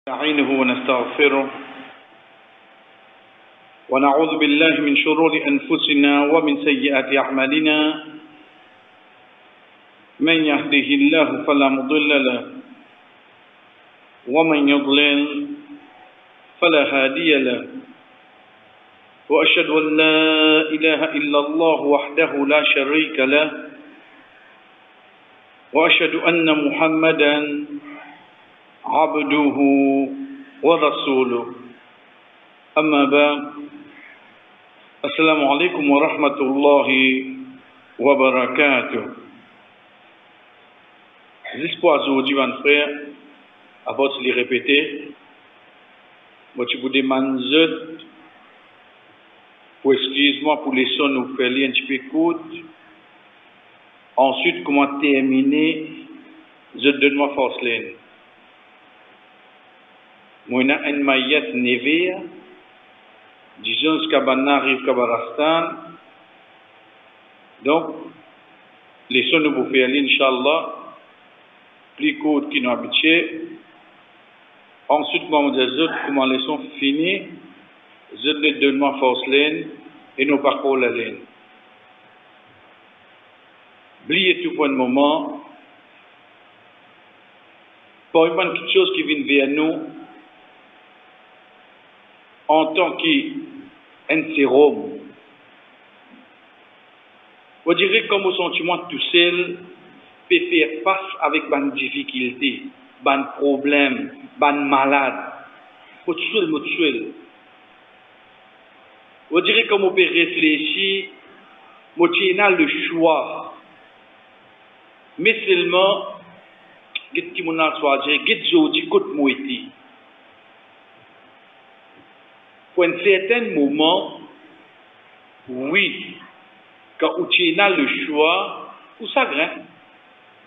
نستعينه ونستغفره ونعوذ بالله من شرور أنفسنا ومن سيئات أعمالنا من يهده الله فلا مضل له ومن يضلل فلا هادي له وأشهد أن لا إله إلا الله وحده لا شريك له وأشهد أن محمدا عبده ورسوله أما بعد السلام عليكم ورحمة الله وبركاته. L'espoir aujourd'hui, mon frère, à votre les répéter, moi tu vous demande pour excuse-moi pour les sons nous faire un petit peu écoute. Ensuite, comment terminer, je donne-moi force laine. Moi, j'ai un maillet nevé, disons que Kabana arrive Kabarastan. Donc, les sons nous faire Inch'Allah, plus court qu'ils nous habitués. Ensuite, comment dire, comment les sons finis, je les donne-moi force laine et nos parcours la laine. Oubliez tout pour un moment. Pour une bonne chose qui vient vers nous, en tant qu'un sérum, vous direz comme au sentiment tout seul, peut faire face avec une difficulté, un problème, un malade. Vous direz comme on peut réfléchir, vous avez le choix. Mais seulement, qu'est-ce que mon choix dire, qu'est-ce que je dis, qu'est-ce pour un certain moment, oui, quand vous avez le choix, vous savez,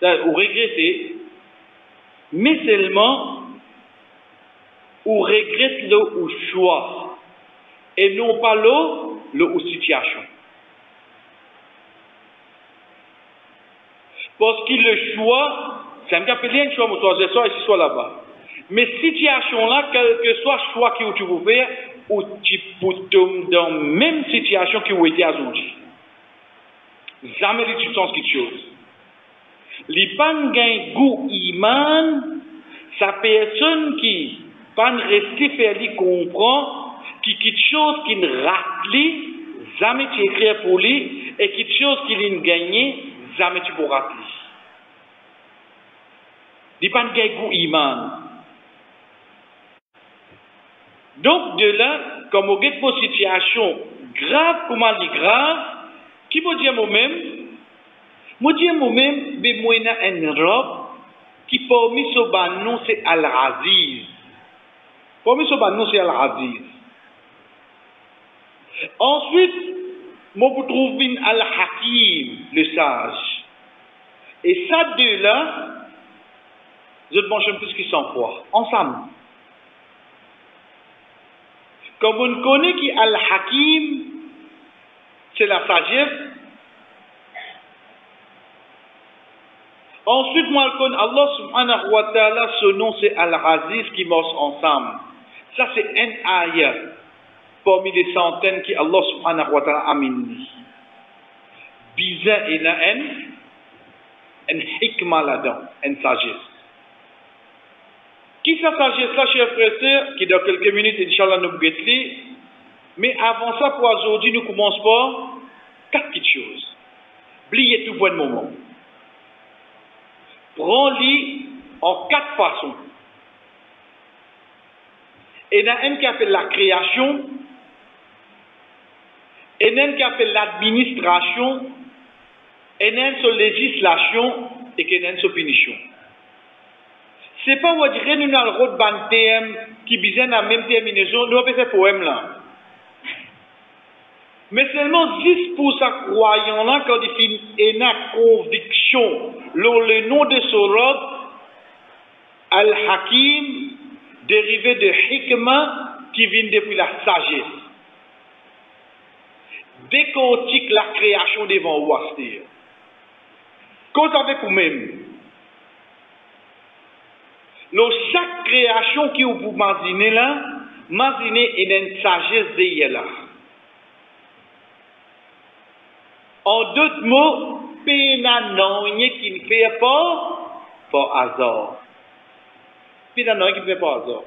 vous regrettez, mais seulement, vous regrettez le choix, et non pas le situation. Parce que le choix, ça me rappelle un choix, soit soit ici, soit là-bas. Mais situation là, quel que soit le choix que tu veux faire, ou tu peux tomber dans la même situation que vous étiez aujourd'hui. Jamais tu sens quelque chose. Les pas gain goût iman, sa personne qui pas rester faire lui comprend qui quelque chose qui ne rate jamais tu écris pour lui et quelque chose qui l'a gagné, jamais tu pourras rater. Les pas gain goût iman. Donc, de là, comme on a une situation grave, comment elle est grave, qui me dit moi-même, mais moi, j'ai une robe qui, parmi ce nom, c'est Al-Aziz. Parmi ce nom, c'est Al-Aziz. Ensuite, moi, je trouve Al-Hakim, le sage. Et ça, de là, je ne mange plus qu'ils s'en croient. Ensemble. Comme on connaît qui Al-Hakim, c'est la sagesse. Ensuite, moi, je connais Allah subhanahu wa ta'ala, ce nom c'est Al-Aziz qui marche ensemble. Ça, c'est un ayah parmi les centaines qui Allah subhanahu wa ta'ala a mis. Bizarre, il y a un hikmah là-dedans, une sagesse. Qui sa sagesse là, chers frères et sœurs, qui dans quelques minutes, Inch'Allah, nous guettons. Mais avant ça, pour aujourd'hui, nous commençons par 4 petites choses. Oubliez tout pour un moment. Prends-les en 4 façons. Il y en a un qui appelle la création, il y en a un qui appelle l'administration, il y en a un sur législation et il y en a un sur punition. C'est pas vous dire nous dans le road ban terme qui besoin la même terminaison, nous on peut faire poème là. Mais seulement 10% croyants là quand ils finissent une conviction le nom de ce robe Al-Hakim dérivé de Hikmah qui vient depuis la sagesse. Décortique la création devant Ouastir. Cause avec vous-même. Chaque création qui vous imaginez là, imaginez une sagesse derrière là. En d'autres mots, pénanonye qui ne fait pas par hasard. Pénanonye qui ne fait pas par hasard.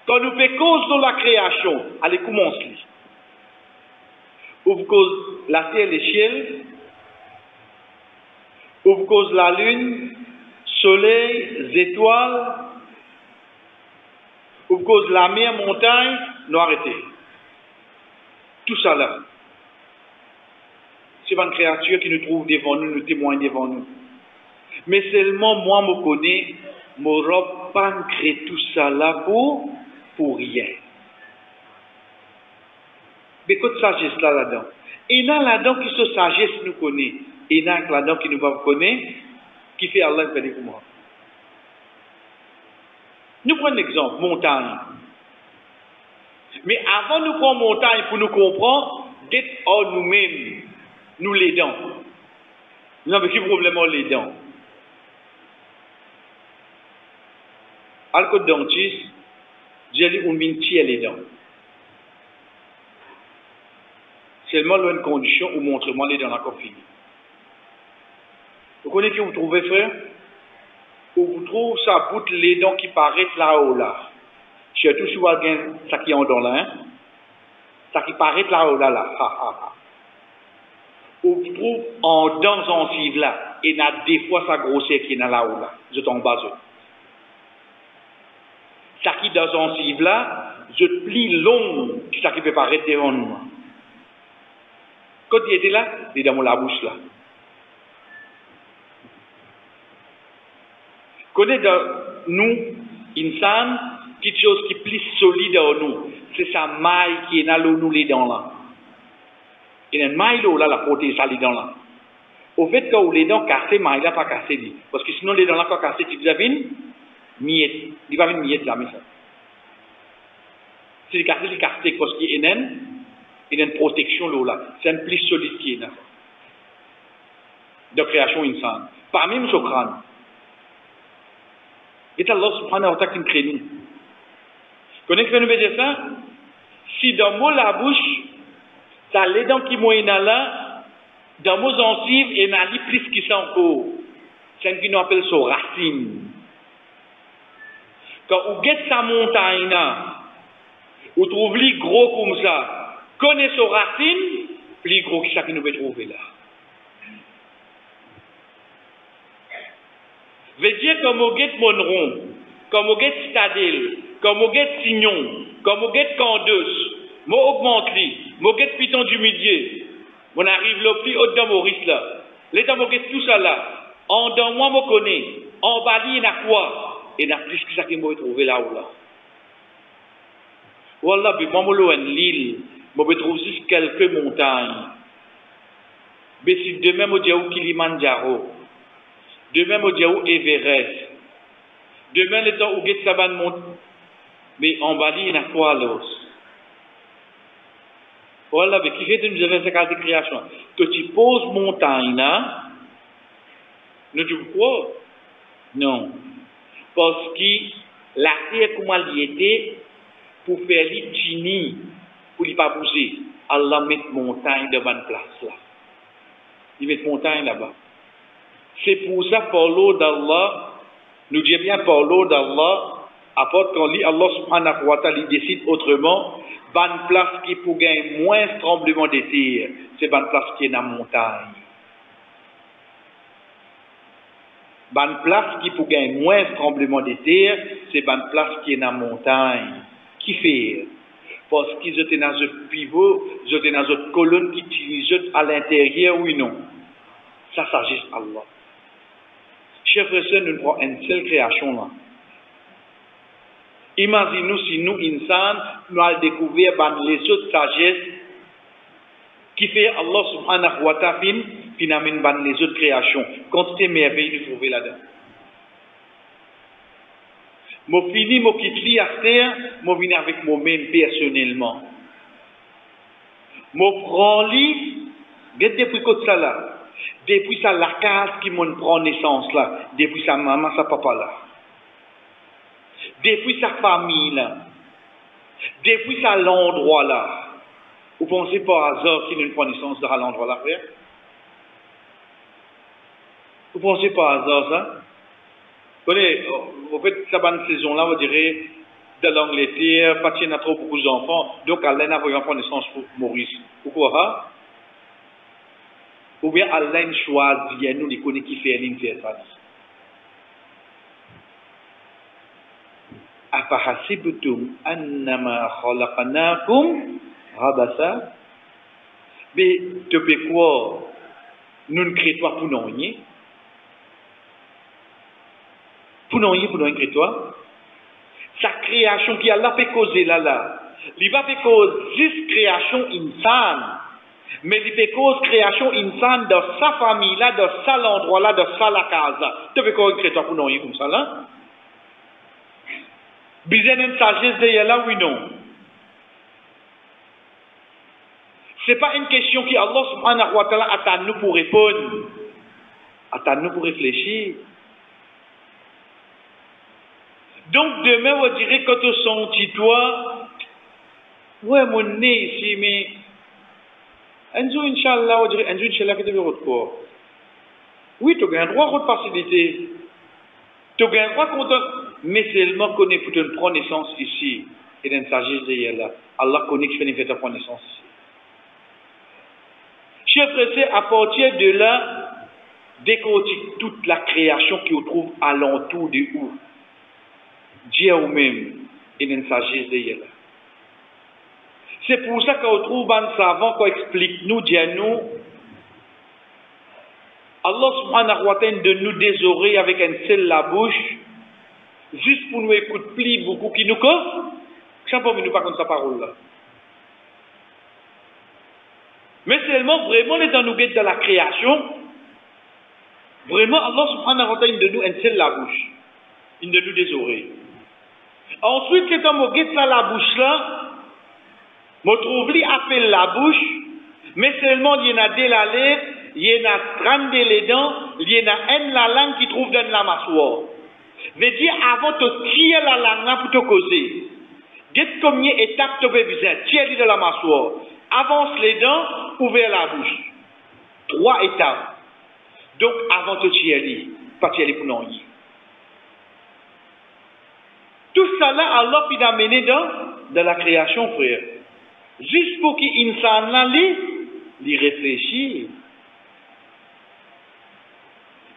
Quand nous faisons cause de la création, allez, commence-le. Ou cause la terre et les ciels, ou cause la lune, soleil, étoiles, ou cause la mer, montagne, nous arrêtez. Tout ça là. C'est une créature qui nous trouve devant nous, nous témoigne devant nous. Mais seulement moi, je connais, je n'aurai pas créé tout ça là pour rien. Mais quelle sagesse là-dedans? Et il y a là-dedans qui se sagesse nous connaît. Et il y a là-dedans qui nous va connaître, qui fait Allah faire pour moi. Nous prenons un exemple, montagne. Mais avant de nous prendre montagne pour nous comprendre, d'être en nous-mêmes, nous les dents. Nous avons quel problème les dents? À le côté dentiste, j'ai dit on tire les dents. Seulement une condition où montre-moi les dents la copine. Vous connaissez que vous trouvez, frère? Où vous trouvez ça bout les dents qui paraissent là-haut là. Surtout si vous avez ça qui est en dents là, hein? Ça qui paraît là-haut là, là. Ha, ha, ha. Où vous trouvez en dents gencives là, et il y a des fois sa grosseur qui est là-haut là. Je tombe en bas. Ça qui est dans gencives là, je plie long, ça qui peut paraître devant nous. Quand il était là, il est dans la bouche là. Connaît dans nous, insan, quelque chose qui est plus solide en nous. C'est sa maille qui est dans nous les dents là. Il y a une maille là, la protéine, ça les dents là. Au fait, quand les dents cassées, maille là pas cassée. Parce que sinon, les dents là, quand cassées, tu vas une miette. Il va une miette là, mais ça. C'est les cassées, les cassées, parce qu'il y a une protection là. C'est un plus solide qui est là. De création insan. Parmi nous, crâne. Et Allah subhanahu wa ta'ala qui me crée nous. Connaissez ce que nous veut dire ça? Si dans mon la bouche, t'as les dents qui m'ont là, dans mon gencive, et n'a li plus qui sont encore. C'est ce qu'on appelle sa racine. Quand vous guettez sa montagne là, vous trouvez gros comme ça. Connaissez sa racine, plus gros que ça que nous pouvons trouver là. Veut dire comme vous guettez Monron, comme vous guettez Stadel, comme vous guettez Signon, comme vous guettez Candeuse, moi augmente li, moi guettez Piton du Midi, on arrive le plus haut dans Maurice là. Les dans moi guettez tout ça là. En dans moi me connais, en Bali il y a quoi? Il y a plus que ça que moi trouver là ou là. Voilà, puis moi je suis en l'île, moi je trouve juste quelques montagnes. Mais si demain je dis Kilimanjaro. Demain, je dis Everest. Demain, le temps où je Saban monte. Mais en Bali, il y a quoi là? Voilà, mais qui fait que nous avons cette carte de création? Que tu poses montagne là, nous tu crois? Non. Parce que la terre, comment elle y était, pour faire les tini, pour ne pas bouger, Allah met montagne devant une place là. Il met montagne là-bas. C'est pour ça, par l'eau d'Allah, nous disons bien par l'eau d'Allah, apporte qu'on lit Allah subhanahu wa ta'ala, il décide autrement, bonne place qui pour gagner moins tremblement de terre, c'est bonne place qui est dans la montagne. Bonne place qui pour gagner moins tremblement de terre, c'est bonne place qui est dans la montagne. Qui fait? Parce qu'ils étaient dans un pivot, ils étaient dans une colonne qui utilise à l'intérieur, oui non. Ça s'agit Allah. Chers frères et sœurs, nous prenons une seule création là. Imaginez-nous si nous, insan, nous allons découvrir les autres sagesses qui fait Allah subhanahu wa ta'ala puis n'amène les autres créations. Quantité merveille de trouver là-dedans. Je finis, je quitte à terre, je viens avec moi-même personnellement. Je prends lui, depuis côté ça là. Depuis ça, la case qui m'en prend naissance là. Depuis sa maman, sa papa là. Depuis sa famille là. Depuis ça, l'endroit là. Vous pensez par hasard qu'il y a une prend naissance dans l'endroit là, frère? Vous pensez par hasard ça? Vous voyez, en fait, ça va une saison là, vous direz, de l'Angleterre, parce qu'il y a trop beaucoup d'enfants, donc Alain a voulu prendre naissance pour Maurice. Pourquoi? Ou bien Alain choisit, nous les connaît qui fait faire ça. Afahasibtum annama khalaqnakum rabasa. Mais tu peux quoi? Nous ne créons pas pour nous rien. Pour nous rien, créer toi. Sa création qui a là fait causer là. Il va faire cause juste création insane. Mais il fait cause création insane dans sa famille là, dans sa l'endroit là, dans sa la casa. Tu peux quoi créer toi pour nous rien comme ça là? Besoin d'une sagesse derrière là, oui, non. Ce n'est pas une question qui Allah subhanahu wa ta'ala attend nous pour répondre. Attend nous pour réfléchir. Donc demain, on dirait quand tu sens toi, ouais, mon nez ici, mais un jour, Inch'Allah, on dirait, un jour, Inch'Allah, que tu veux autre quoi. Oui, tu as un droit à votre facilité. Tu as un droit content. Mais seulement qu'on est pour te prendre naissance ici. Et dans sagesse de là. Allah connaît que tu fais une prendre naissance ici. Chers frères, à partir de là, décortique toute la création qui se trouve alentour de où. Dieu ou même. Et dans sagesse de là. C'est pour ça qu'on trouve un savant qui explique nous, Dieu nous. Allah subhanahu wa ta'ala de nous désorer avec un seul la bouche. Juste pour nous écouter plus beaucoup qui nous coffre, ça ne nous pas comme sa parole là. Mais seulement vraiment étant nous guette dans la création, vraiment Allah subhanahu wa ta'ala de nous un seul la bouche, il de nous des oreilles. Ensuite, c'est un guette là la bouche là, me trouve li appelle la bouche, mais seulement il y en a deux la lèvre, il y en a 32 les dents, il y en a un la langue qui trouve dans la mâchoire. Veut dire, avant de tirer la langue pour te causer, qu'est-ce combien d'étapes tu peux besoin? Tirer de la mâchoire, avance les dents, ouvre la bouche. 3 étapes. Donc, avant de tirer, pas tirer pour non. Tout ça là, Allah a amené dans la création, frère. Juste pour qu'il insan là, lui réfléchir.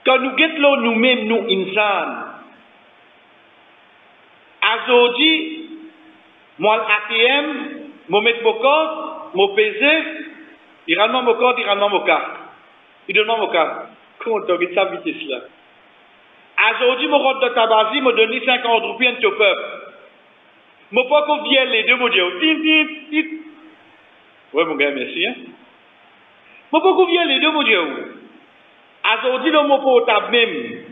Quand nous guettons nous-mêmes, nous insan, Azodi, moi l'ATM, moi mettre mon code, mon pesé, il rend mon code, il rend mon carte. Il donne mon carte. Comment tu as ça vitesse là? Azodi, mon code de tabac, me donne 50 roupies un top-up. Mon pas qu'on vienne les deux, mon Dieu. Ouais, mon gars, merci. Hein? Mon pas qu'on vienne les deux, mon Dieu. Azodi, le mot portable même.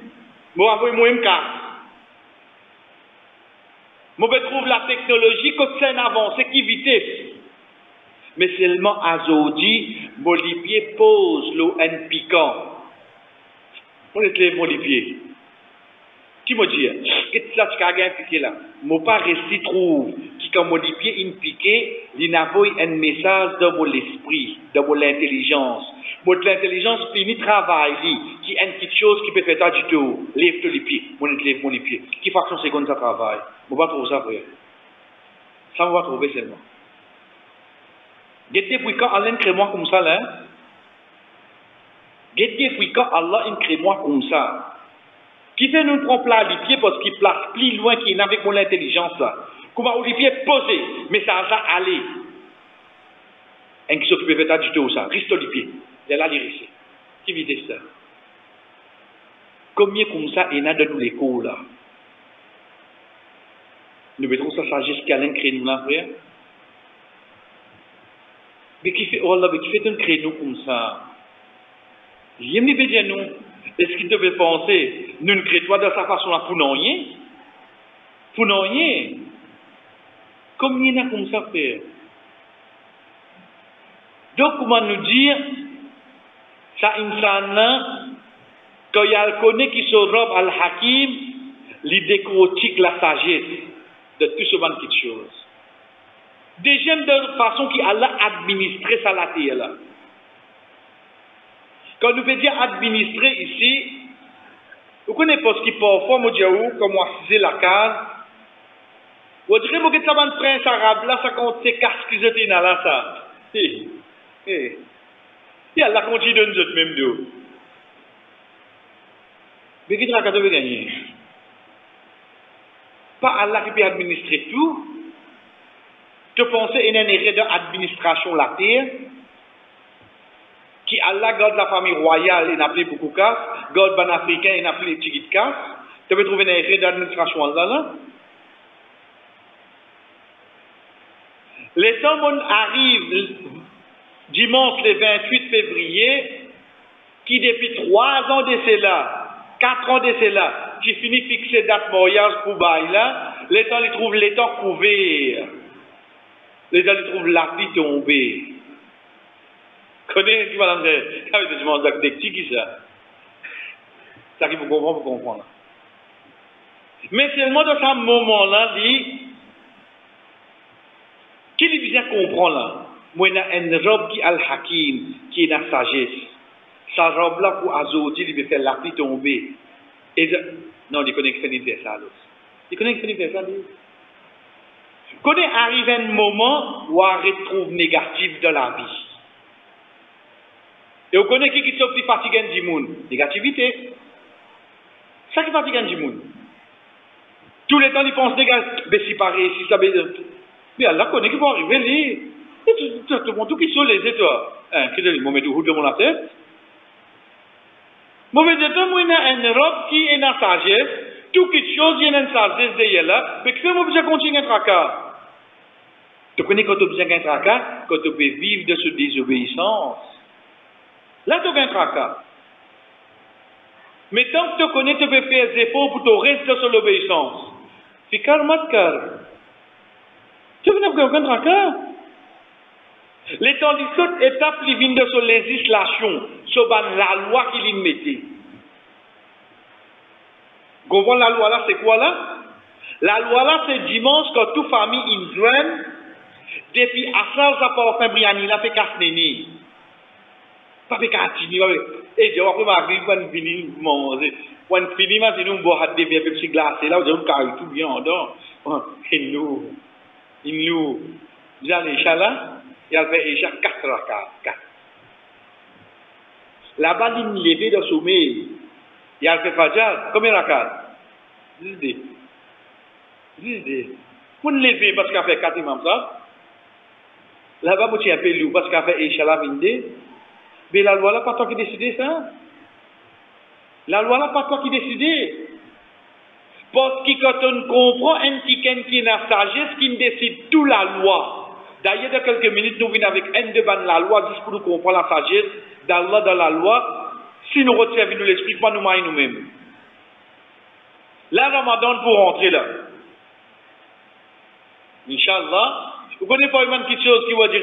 Moi, après, moi, une carte. Je trouve la technologie comme c'est une avancée qui vitesse. Mais seulement Azodi, Molipier pose l'eau en piquant. On est les Molipier. Qui me dit? Qu'est-ce que tu as piqué là? Je pas réussi trouve qui quand Molipier in piqué, il envoie un message dans mon esprit, dans mon intelligence. Votre intelligence finit travail qui est une petite chose qui peut faire ça du tout. Lève les pieds, lève mon pied. Qui fraction seconde ça travaille? On va trouver ça frère. Ça on va trouver seulement. Depuis quand Allah crée moi comme ça là? Depuis quand Allah crée moi comme ça? Qui fait nous prendre plat les pieds parce qu'il place plus loin qu'il est avec mon intelligence là. Comment les pieds posés, mais ça va aller. Un qui s'occupe de ça du tout ça. Reste les pieds. Il y a là l'irrissé. Qui vit ça? Combien comme ça il y en a dans l'école là? Nous mettons ça sagesse qu'Alain crée nous là, frère. Mais qui fait, oh là, mais qui fait un créneau comme ça? J'aime les dire nous. Est-ce qu'il devait penser, nous ne créons pas de sa façon là pour non rien? Pour non rien. Combien il y en a comme ça, frère? Donc, comment nous dire? Ça insan quand il connaît qui se robe al-Hakim, il décortique la sagesse de tout ce genre de choses. Deuxième de façon qui Allah administrer ça la terre là. Quand nous veut dire administrer ici, vous connaissez pas ce qui parfois moi dire comme moi c'est la case. Vous direz moi que ça va prince arabe là ça compte c'est casque qui étaient là ça. Et Allah continue de nous autres même deux. Mais qui t'a gagner? Pas Allah qui peut administrer tout. Tu penses qu'il y a une erreur d'administration de la terre, qui Allah garde la famille royale, il n'a plus beaucoup de casse, garde les Africains, il n'a plus les petits casse. Tu peux trouver une erreur d'administration là. Le temps où arrive dimanche le 28 février, qui depuis 3 ans de cela, 4 ans de cela, qui finit fixer date mariage pour bail là, le temps il trouve le temps couvert. Les gens trouvent la pluie tombée. Connaissez qui va l'entendre? Ça veut dire que c'est des qui ça. Ça qui vous comprendre. Mais seulement dans ce moment-là, qui lui vient comprendre là? Moi, il y a une robe qui est al-Hakim, qui est la sagesse. Sa robe-là pour Azoti, il veut faire la pluie tomber. Non, il connaît que c'est l'universal. Il connaît que c'est l'universal. Quand il arrive un moment où on retrouve négatif dans la vie. Et vous connaissez qui sont plus fatigués du monde? Négativité. Ça qui fatigue du monde. Tous les temps, ils pensent négatif. Mais si pareil, si ça veut. Mais Allah connaît qui vont arriver. Tout le monde qui sont les étoiles. Qui est le moment où vous la tête? Mauvais état, moi, il y a une robe qui est dans la sagesse. Tout quelque chose, il y a une sagesse derrière là. Mais que fait, moi, je continue un tracas. Tu connais quand tu as besoin d'un tracas, quand tu peux vivre de cette désobéissance. Là, tu as un tracas. Mais tant que tu connais, tu peux faire des efforts pour te rester sur l'obéissance. C'est calme, calme. Tu connais aucun tracas. Les temps de cette étape, ils viennent de sur législation, sur la loi qu'il mettait. Vous comprenez la loi là, c'est quoi là? La loi là, c'est dimanche quand toute famille indienne, depuis Asal, ça part fin Briani, là, fait casse-néni. Pas fait casse-néni, et je vois que ma vie, quand fini, manger. Quand fini, ma vie, nous, boire des biens, petits glacés, là, on dit, on tout bien, on dort. Et nous, j'allais, Inch'Allah, il y avait déjà 4 rakas. Là-bas, il me levait de sommeil. Il y a fait Fajr, combien de rakas? 10. Pour me lever parce qu'il a fait 4 imams ça. Là-bas, vous un peu lourd parce qu'il a fait Inch'Allah Vindé. Mais la loi là, pas toi qui décide ça. La loi là, pas toi qui décide. Parce que quand on comprend un petit qui est dans la sagesse qui décide toute la loi. D'ailleurs, dans quelques minutes, nous venons avec un débat de la loi, juste pour nous comprendre la sagesse d'Allah dans la loi. Si nous retirons, nous l'expliquons pas nous-mêmes. Là, Ramadan pour rentrer là. Inch'Allah. Vous connaissez pas une petite chose qui va dire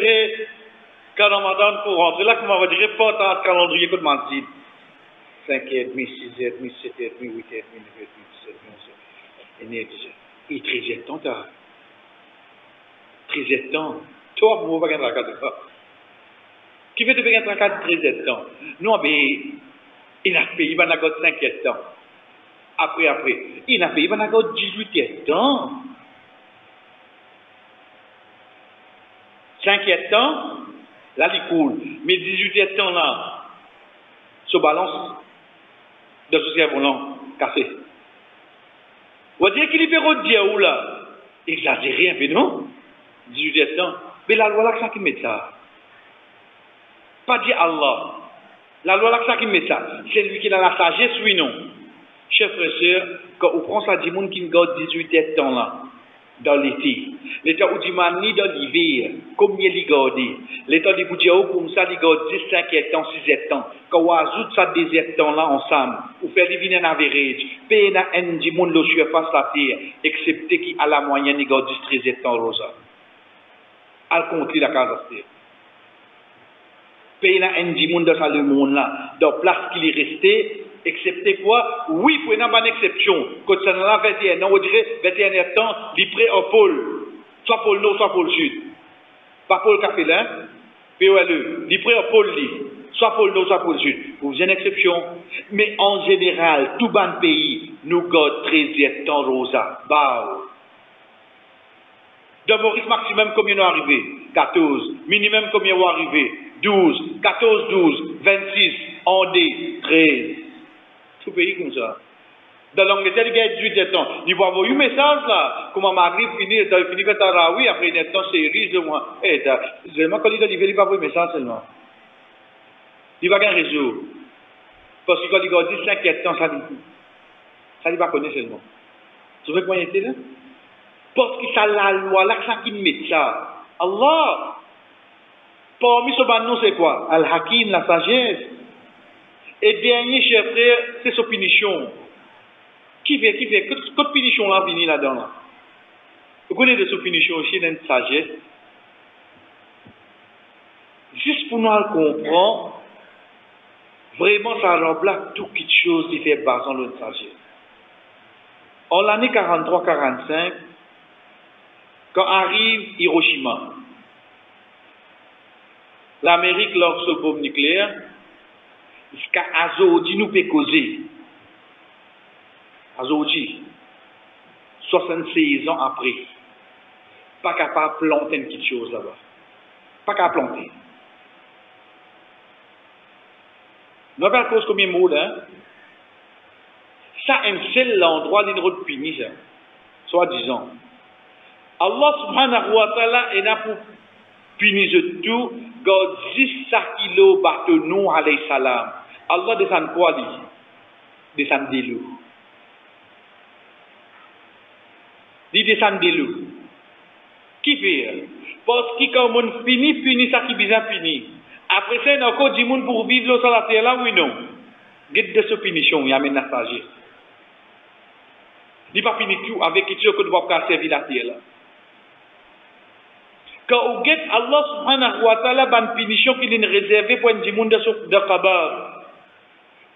qu'à Ramadan pour rentrer là, comment on va dire, pas dans le calendrier que demande 5h30, 6h30, 7h30, 8h30, 9h30, 10h30, 11h30. Et 13h temps, t'as. 13h temps. Toi, vous ne pouvez pas gagner de ça. Qui veut te payer un tracas de 13h temps? Non, mais il a payé, il va avoir 5h temps. Après. Il a payé, il va avoir 18h temps. 5h temps, là, il coule. Mais 18h temps, là, se balance de ce cerveau volant cassé. On va dire qu'il est fait dire où là? Exagéré un peu, non? 18h temps. Mais la loi là, ça qui met ça. Pas dire Allah. La loi là, ça qui met ça. C'est lui qui a la sagesse, oui, non. Chers frères et sœurs, quand on prend ça, du monde qui garde 18h temps là, dans l'été. L'état où du mani dans l'hiver, combien il garde? L'état du Boudjao, comme ça, il garde 15 temps, 6 temps. Quand on ajoute ça 10 temps là ensemble, on fait les en average, paye un du monde le surface la terre, excepté qui a la moyenne, il garde 13 temps rosa. Al contraire, la case. pays là, un monde dans le monde là, dans place qu'il est resté, excepté quoi? Oui, pour une bonne exception. Quand ça n'a 21 ans, on dirait 21 temps, il prêt au pôle, soit pôle nord, soit pôle sud. Pas pôle capélin, POLE, il prêt au pôle, soit pôle nord, soit pôle sud. Vous avez une exception. Mais en général, tout bon pays, nous gardons 13 temps rosa. Bah. De Maurice maximum, combien nous arrivé? 14. Minimum, combien nous arrivé? 12. 14, 12. 26. Andé, 13. Tout pays comme ça. Dans l'Angleterre, il y a 18 ans. Il va avoir un message là. Comment Maghrib finit, il finit par Tarawi, après une temps, c'est riche de moi. Eh, seulement quand il arrive, il va avoir un message seulement. Il va avoir un réseau. Parce que quand il a dit 5 ans, ça ne va pas connaître seulement. Tu veux comment il était là? Parce que ça la loi, là, ça qui met ça. Allah. Parmi ce bannon, c'est quoi? Al-Hakim, la sagesse. Et dernier, chers frères, c'est sa punition. Qui fait? Quelle punition là vient là-dedans là? Vous connaissez de sa punition aussi, d'une sagesse. Juste pour nous comprendre, vraiment, ça remplace toute chose qui fait basant de sagesse. En l'année 43-45, quand arrive Hiroshima, l'Amérique lance ce bombe nucléaire, jusqu'à Azodi nous peut causer. Azodi, 76 ans après, pas capable de planter une petite chose là-bas. Pas capable de planter. Nous avons cause combien de mots là? Ça, un seul endroit d'une route punie, ça. Soit disant. Allah subhanahu wa ta'ala est là pour punir de tout. God 10 kilos bâtonnou alayhi salam. Allah descend quoi dit? Descend des loups. Il descend des loups. Qui fait? Parce que quand on punit ça qui bizarre punit. Après ça, il y a encore du monde pour vivre sur la terre là, oui non? Guide de ce punition, il y a maintenant sagesse. Il n'est pas fini tout avec quelque chose que nous ne pouvons pas servir la terre là. Quand vous guette Allah subhanahu wa ta'ala, une punition qu'il est réservée pour un monde de Kabar.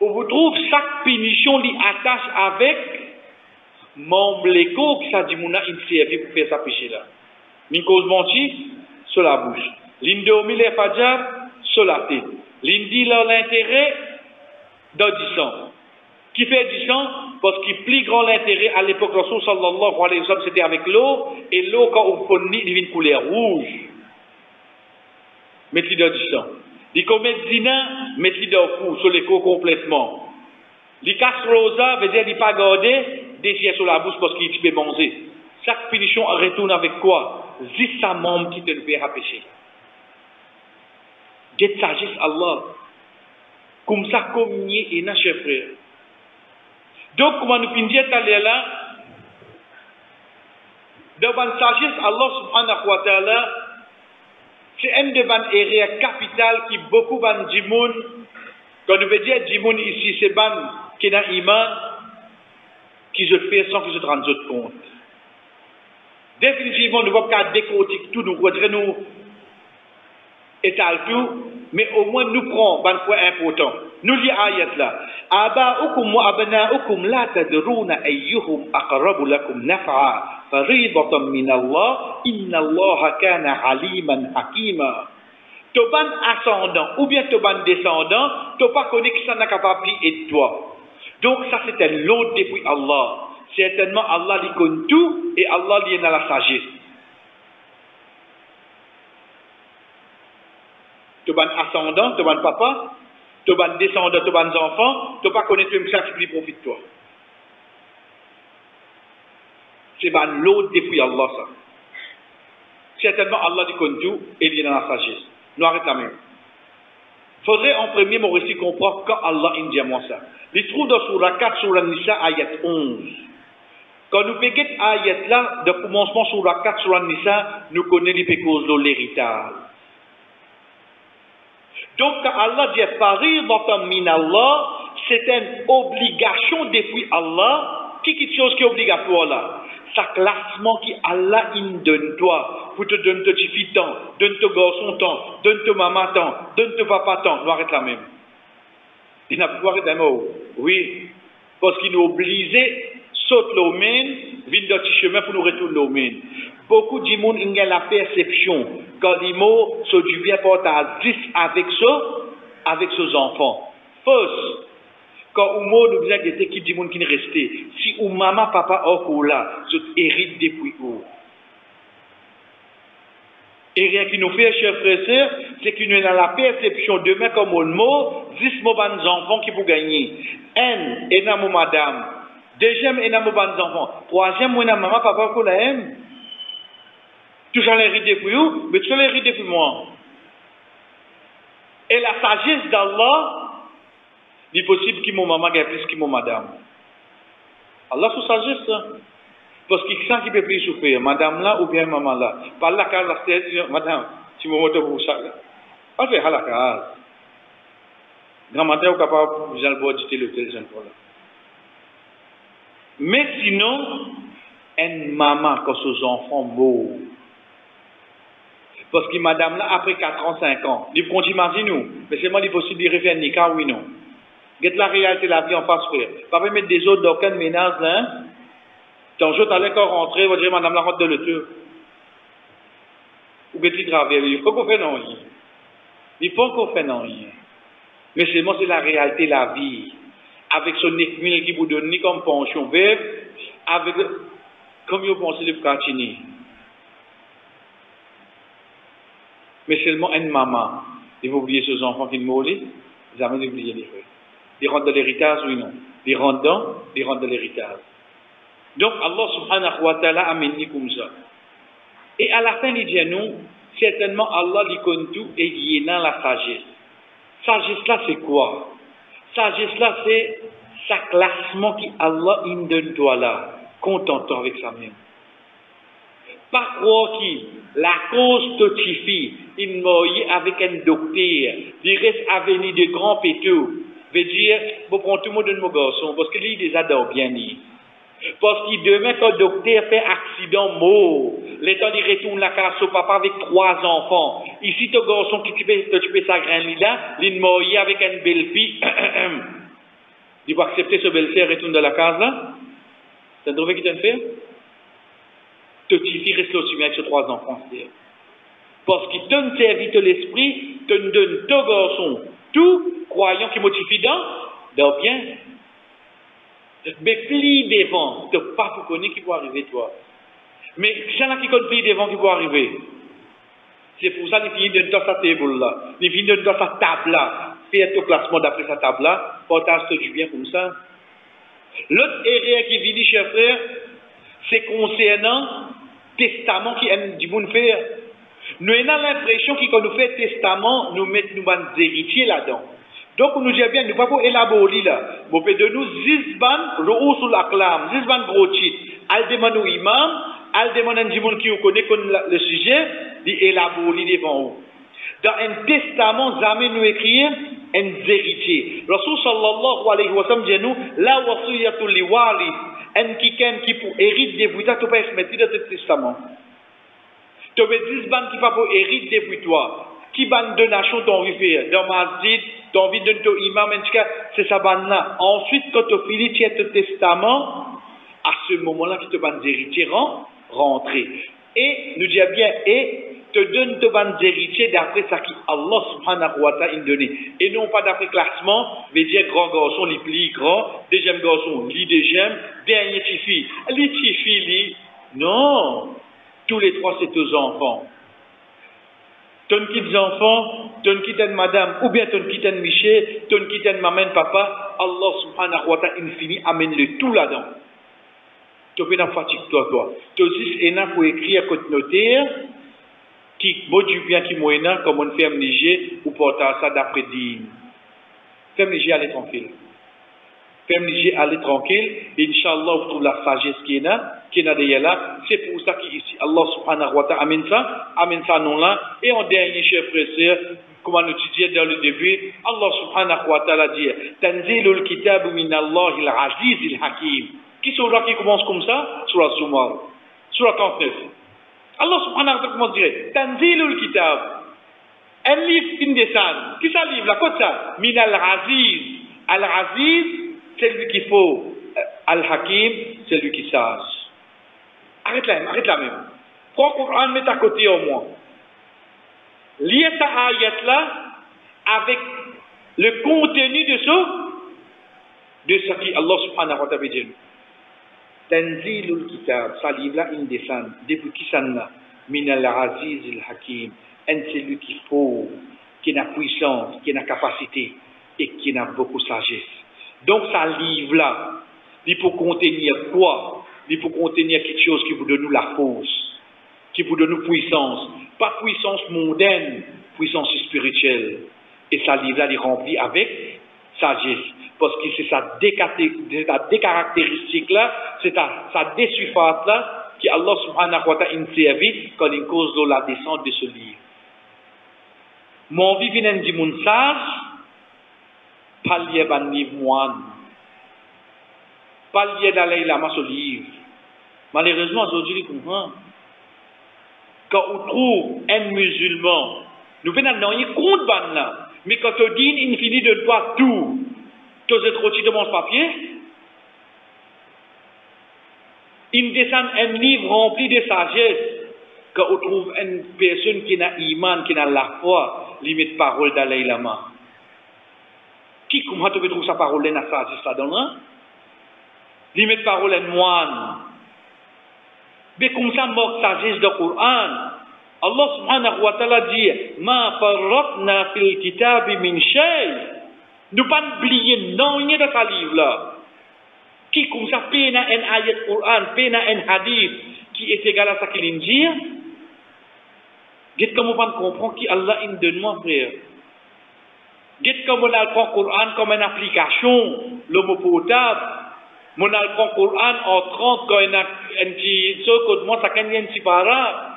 Vous trouvez chaque punition qui attache avec mon bléco qui ça dit mouna il servi pour faire sa péché là. Min cause menti sur la bouche. L'indomi les fadjar sur la tête. L'indi l'intérêt dans 10 ans. Qui fait 10 ans parce qu'il plus grand l'intérêt à l'époque Rasul sallallahu alayhi wa sallam c'était avec l'eau et l'eau quand on fournit il vient couleur rouge. Mettez dans 10 ans. Il commet zina, mettez dans cou sur les coups complètement. Il casse rosa veut dire il pas garder des yeux sur la bouche parce qu'il peut manger. Chaque punition retourne avec quoi? 10 membres qui te le fait pécher. Get sagesse Allah. Comme ça comme ni et na chef frère. Donc, comment nous pouvons dire là, devant la sagesse, Allah subhanahu wa ta'ala, c'est un des erreurs capitales qui beaucoup de djimoun, quand nous veut dire djimoun ici, c'est ban qui n'a iman, qui se fait sans qu'ils se rendent compte. Définitivement, nous ne pouvons pas décortiquer tout, nous voudrions nous étaler tout, mais au moins nous prenons un point important. Nous lisons ayat là. Aba'ukum wa abna'ukum la tadruna ayyuhum aqrabu lakum naf'a faridatan min Allah inna Allah kana aliman hakima. Toban ascendant ou bien toban descendant, tu pas connais que ça n'a capable de toi. Donc ça c'est un lot depuis Allah. Certainement Allah lui connaît tout et Allah lui est dans la sagesse. Toban ascendant, toban papa, toban descendant, toban enfant, tu pas connaître même ça qui profite de toi. C'est ban l'autre depuis Allah ça. Certainement Allah dit connaît tout et il est dans la sagesse. Nous arrêtons la même. Faudrait en premier mon récit comprendre quand Allah dit moi ça. Il trouve dans Surah 4, Surah Nisa, ayat 11. Quand nous payons ayat là, de commencement Surah 4, Surah Nisa, nous connaissons les causes de l'héritage. Donc, quand Allah dit faridatan min Allah, c'est une obligation depuis Allah. Qui est chose qui est obligatoire là? ça classement qui Allah il donne toi, pour te donner ton petit fille temps, donne ton garçon temps, donne ton maman temps, donne ton papa temps, nous arrête la même. Il n'a pas arrêté la même. Oui, parce qu'il nous oblige saute l'homme, vide dans petit chemin pour nous retourner l'homme. Beaucoup de monde ont la perception quand les mots sont du bien portent à 10 avec ses enfants. Fausse. Quand au mot nous vient que qui dit monde qui est resté. Si ou maman papa encore là, je hérite depuis où. Et rien qui nous fait, chers frères et sœurs, c'est qu'il nous a la perception demain comme on mot, 10 mots de enfants qui pour gagner. Un, et n'a madame. Deuxième, et n'a de enfants. Troisième, et n'a maman papa pour la aime. Toujours l'hérite depuis où, mais toujours l'hérite depuis moi. Et la sagesse d'Allah, il est possible que mon maman gagne plus que mon madame. Allah sous sagesse, hein? Parce qu'il sent qu'il peut plus souffrir, madame là ou bien maman là. Par la case, madame, si vous montez pour ça, pas faire la case. Grand-mère est capable de vous aller du tel jeune là. Mais sinon, une maman quand ses enfants mourent. Parce que madame là, après 4 ans, 5 ans, il faut imaginer nous. Mais c'est moi, il est possible de refaire un nika, oui, non. Get la réalité de la vie en face, frère. Pas mettre des autres dans aucun ménage, hein. Quand je t'allais encore rentrer, vous dire, madame la route de l'autre. Ou get-il gravé, il faut qu'on fait non rien. Il faut qu'on fait non rien. Mais c'est moi, c'est la réalité de la vie. Avec son 9000 qui vous donne ni comme pension veuve, avec, comme vous pensez de Katini. Mais seulement une maman, il va oublier ses enfants qui mourent, jamais oublier les frères. Ils rentrent dans l'héritage, oui, non. Ils rentrent dans l'héritage. Donc, Allah subhanahu wa ta'ala a mené comme ça. Et à la fin, il dit à nous, certainement, Allah lui connaît tout et il est dans la sagesse. Sagesse là, c'est quoi? Sagesse là, c'est sa classement qui Allah il donne toi là, contentant avec sa même. Pas croire qui la cause totifie, il mouille avec un docteur, il reste à venir de grands péteux, veut dire, vous prenez tout le monde de mon garçon, parce que lui, il les adore bien. Parce qu'il demain, quand le docteur fait accident, mort, le temps il retourne la case au papa avec 3 enfants. Ici, ton garçon qui t'occupe sa graine là, il mouille avec une belle fille, il va accepter ce belle-fille retourne dans la case là. Tu as trouvé qui t'en fait? Petit fille reste aussi bien avec ses 3 enfants. Parce qu'il te servi de l'esprit, te donne ton garçon, tout croyant qui motive dans bien. Mais plie devant, tu n'as pas pour connaître qui peut arriver toi. Mais c'est là qui compte plie devant qui peut arriver. C'est pour ça qu'il finit de dans sa table là. Il finit de dans sa table là. Fais ton classement d'après sa table là. Partage du bien comme ça. L'autre erreur qui vient, chers frères, c'est concernant testament qui aime du bon faire. Nous avons l'impression que quand nous faisons testament, nous mettons nos héritiers là-dedans. Donc, nous disons bien, nous ne pouvons pas élaborer là. Vous pouvez de nous 10 ban, le sur la clame, 10 ban gros titres. Elle demande au imam, elle demande à un monde qui connaît le sujet, d'élaborer devant vous. Dans un testament, jamais nous écrire un héritier. Rasul sallallahu alayhi wa sallam dit nous, la wasiyatul liwali, un qui pour hériter des boutas, tu peux pas se mettre dans ce testament. Tu peux 10 ban qui va pour hériter depuis toi. Qui ban de nation t'ont envie de faire? Dans masjid, t'as envie de ton imam, c'est ça ban là. Ensuite, quand tu finis, tu as ton testament, à ce moment-là, qui te ban d'héritier rentrer. Et, nous disons bien, et, te donne ton ban d'héritier d'après ça qui Allah subhanahu wa ta'ala donné. Et non pas d'après classement, veut dire grand garçon, les plus grands, deuxième garçon, les deuxième, dernier petit fille. Les petits filles, non. Tous les 3, c'est tes enfants. Ton quitte enfants, ton quitte madame, ou bien ton quitte Michel, ton quitte maman, papa, Allah subhanahu wa ta'ala infini amène le tout là-dedans. Tu peux pas fatiguer toi. Tu aussi là pour écrire côté notaire, qui bon du bien qui moyenne, comme on fait Niger, ou porter ça d'après dire. Fais Niger aller tranquille. Fais Niger aller tranquille, Inch'Allah, vous trouvez la sagesse qui est là derrière là. C'est pour ça qu'ici, Allah subhanahu wa ta'ala amène ça non là. Et en dernier, chers frères et sœurs, comme on étudiait dans le début, Allah subhanahu wa ta'ala dit, Tanzilul kitab min Allah il-aziz il-hakim. Qui surah qui commence comme ça? Surah Zumar. Surah 39. Allah subhanahu wa ta'ala commence à dire Tanzilul Kitab. Un livre qui descend. Qui ça livre? La côte ça? Min al-Aziz. Al-Aziz, c'est lui qu'il faut. Al-Hakim, c'est lui qui sage. Arrête là même. Prends le Coran, mets à côté au moins. Liez ta ayat là avec le contenu de ce qui Allah subhanahu wa ta'ala dit. Tanzilul Kitab, ça livre là, il descend. Depuis qui ça n'a? Min al-Aziz al-Hakim. Un celui qu'il faut, qui a puissance, qui a capacité et qui a beaucoup de sagesse. Donc, ça livre là, il peut contenir quoi? Il peut contenir quelque chose qui vous donne la force, qui vous donne puissance. Pas puissance mondaine, puissance spirituelle. Et ça livre là, il est rempli avec sagesse. Parce que c'est sa décaractéristique là, c'est sa désuffate là, qui Allah subhanahu wa ta'ala a servi quand il cause de la descente de ce livre. Mon vie vient de mon sage, pas lié à un livre moine, pas lié à la ce livre. Malheureusement, aujourd'hui, vous comprenez. Quand on trouve un musulman, nous venons dans un compte là, mais quand on dit il finit de toi tout, tu es trop de mon papier, il descend un livre rempli de sagesse. Quand on trouve une personne qui n'a iman, qui n'a la foi, limite parole d'Alaï Lama. Qui, comment tu peux trouver sa parole dans la sagesse là-dedans? Limite parole en moine. Mais comme ça, manque sagesse du Coran. Allah subhanahu wa ta'ala dit, Ma farratna fil kitabi min shay. Nous pas oublier non, il y a dans ce livre-là. Qui, comme ça, pena un ayat Coran, pena un hadith, qui est égal à ce qu'il dit. Qu'est-ce qu'on va comprendre qui Allah in donne moi frère? Qu'est-ce qu'on va prendre le Coran comme une application, le mot potable? On a le Coran en 30 quand il y a un petit saut moi ça gagne un petit para.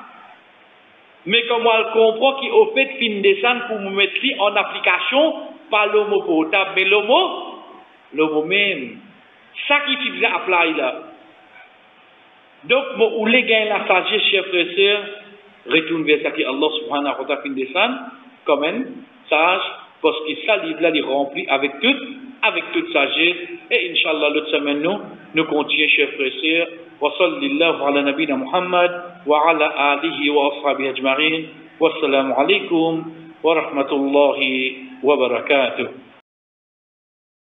Mais comme on comprend qu'il au fait fin descendre pour me mettre en application pas le mot potable mais le mot même. Ça qui tu dois appliquer là. Donc moi ou les gars la sagesse chers frères et sœurs retourne vers ça que Allah subhanahu wa ta'ala fin descend comme un sage parce que ça livre là il est rempli avec toute sagesse et Inch'Allah l'autre semaine nous continuons chers frères et sœurs wa sallallahu ala nabina Muhammad wa ala alihi wa ashabihi ajma'in wassalamu alaikum wa rahmatullahi wa barakatuh.